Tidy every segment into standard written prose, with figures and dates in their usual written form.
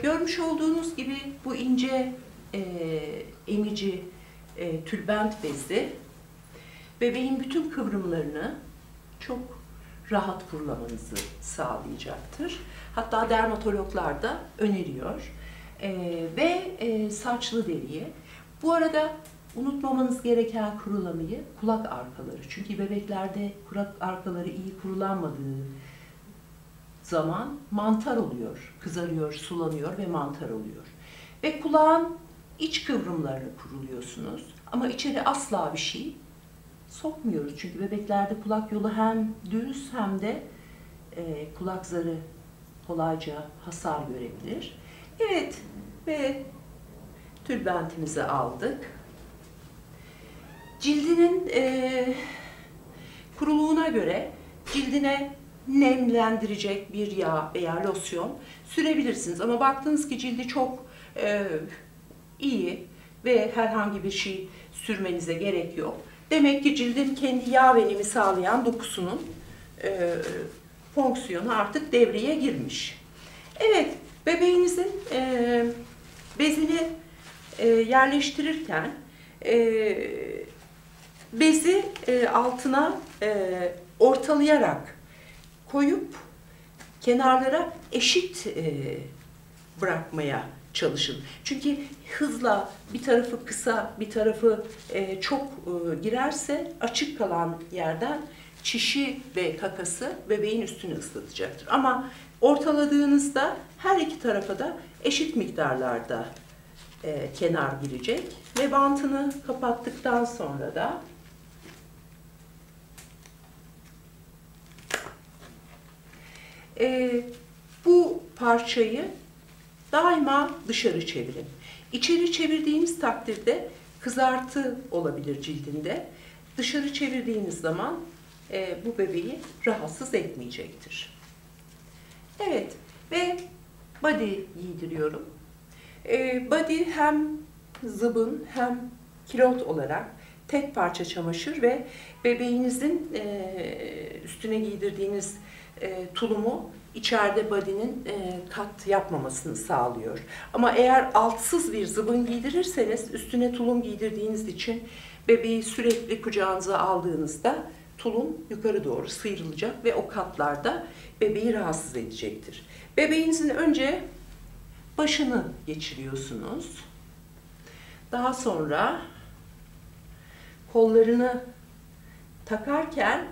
Görmüş olduğunuz gibi bu ince emici tülbent bezi bebeğin bütün kıvrımlarını çok rahat kurulamanızı sağlayacaktır. Hatta dermatologlar da öneriyor. Saçlı deriye. Bu arada unutmamanız gereken kurulamayı kulak arkaları. Çünkü bebeklerde kulak arkaları iyi kurulanmadığı zaman mantar oluyor, kızarıyor, sulanıyor ve mantar oluyor. Ve kulağın iç kıvrımlarını kuruluyorsunuz ama içeri asla bir şey sokmuyoruz. Çünkü bebeklerde kulak yolu hem düz hem de kulak zarı kolayca hasar görebilir. Evet ve tülbentimizi aldık. Cildinin kuruluğuna göre cildine nemlendirecek bir yağ veya losyon sürebilirsiniz. Ama baktınız ki cildi çok iyi ve herhangi bir şey sürmenize gerek yok. Demek ki cildin kendi yağ ve nemi sağlayan dokusunun fonksiyonu artık devreye girmiş. Evet, bebeğinizin bezini yerleştirirken bezi altına ortalayarak koyup kenarlara eşit bırakmaya çalışın. Çünkü hızla bir tarafı kısa, bir tarafı çok girerse açık kalan yerden çişi ve kakası bebeğin üstünü ıslatacaktır. Ama ortaladığınızda her iki tarafa da eşit miktarlarda kenar girecek ve bantını kapattıktan sonra da bu parçayı daima dışarı çevirin. İçeri çevirdiğiniz takdirde kızartı olabilir cildinde. Dışarı çevirdiğiniz zaman bu bebeği rahatsız etmeyecektir. Evet ve body giydiriyorum. Body hem zıbın hem kilot olarak tek parça çamaşır ve bebeğinizin üstüne giydirdiğiniz tulumu içeride body'nin kat yapmamasını sağlıyor. Ama eğer altsız bir zıbın giydirirseniz üstüne tulum giydirdiğiniz için bebeği sürekli kucağınıza aldığınızda tulum yukarı doğru sıyrılacak ve o katlarda bebeği rahatsız edecektir. Bebeğinizin önce başını geçiriyorsunuz. Daha sonra kollarını takarken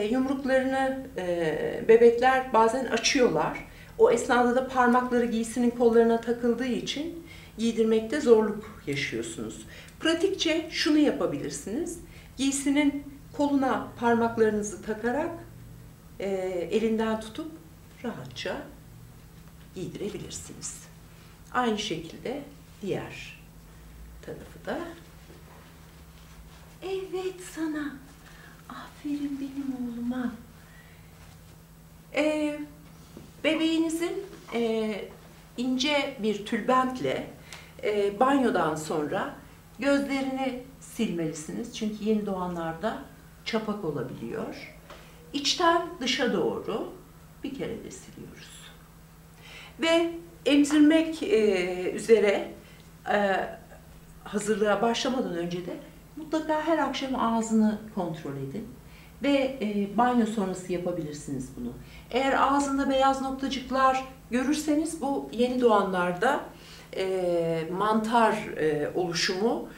yumruklarını bebekler bazen açıyorlar. O esnada da parmakları giysinin kollarına takıldığı için giydirmekte zorluk yaşıyorsunuz. Pratikçe şunu yapabilirsiniz. Giysinin koluna parmaklarınızı takarak elinden tutup rahatça giydirebilirsiniz. Aynı şekilde diğer tarafı da. Evet sana. Aferin benim oğluma. Bebeğinizin ince bir tülbentle banyodan sonra gözlerini silmelisiniz. Çünkü yeni doğanlarda çapak olabiliyor. İçten dışa doğru bir kere de siliyoruz. Ve emzirmek üzere hazırlığa başlamadan önce de mutlaka her akşam ağzını kontrol edin. Ve banyo sonrası yapabilirsiniz bunu. Eğer ağzında beyaz noktacıklar görürseniz bu yeni doğanlarda mantar oluşumu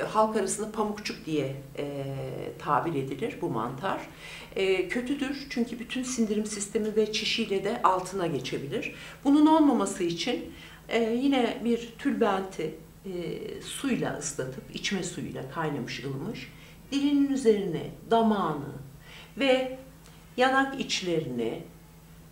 halk arasında pamukçuk diye tabir edilir bu mantar. Kötüdür çünkü bütün sindirim sistemi ve çişiyle de altına geçebilir. Bunun olmaması için yine bir tülbenti suyla ıslatıp, içme suyuyla kaynamış ılımış, dilinin üzerine damağını ve yanak içlerini,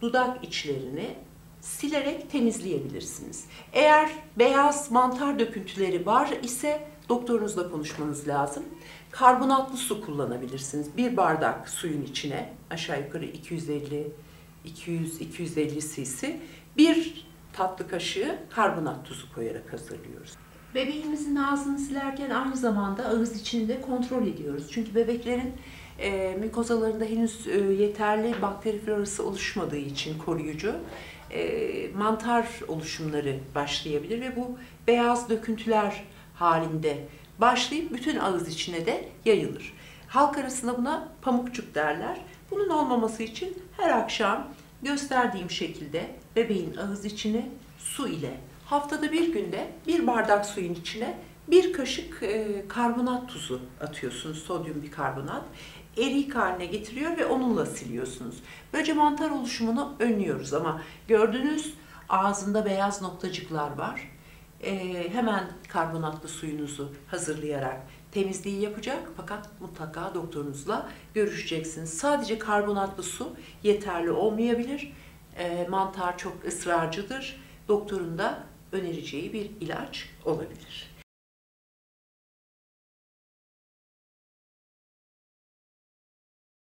dudak içlerini silerek temizleyebilirsiniz. Eğer beyaz mantar döküntüleri var ise doktorunuzla konuşmanız lazım. Karbonatlı su kullanabilirsiniz. Bir bardak suyun içine aşağı yukarı 200-250 cc bir tatlı kaşığı karbonat tuzu koyarak hazırlıyoruz. Bebeğimizin ağzını silerken aynı zamanda ağız içini de kontrol ediyoruz. Çünkü bebeklerin mikozalarında henüz yeterli bakteri florası oluşmadığı için koruyucu mantar oluşumları başlayabilir ve bu beyaz döküntüler halinde başlayıp bütün ağız içine de yayılır. Halk arasında buna pamukçuk derler. Bunun olmaması için her akşam gösterdiğim şekilde bebeğin ağız içine su ile haftada bir günde bir bardak suyun içine bir kaşık karbonat tuzu atıyorsunuz, sodyum bikarbonat. Erik haline getiriyor ve onunla siliyorsunuz. Böylece mantar oluşumunu önlüyoruz ama gördüğünüz ağzında beyaz noktacıklar var. Hemen karbonatlı suyunuzu hazırlayarak temizliği yapacak fakat mutlaka doktorunuzla görüşeceksiniz. Sadece karbonatlı su yeterli olmayabilir. Mantar çok ısrarcıdır. Doktorun da önereceği bir ilaç olabilir.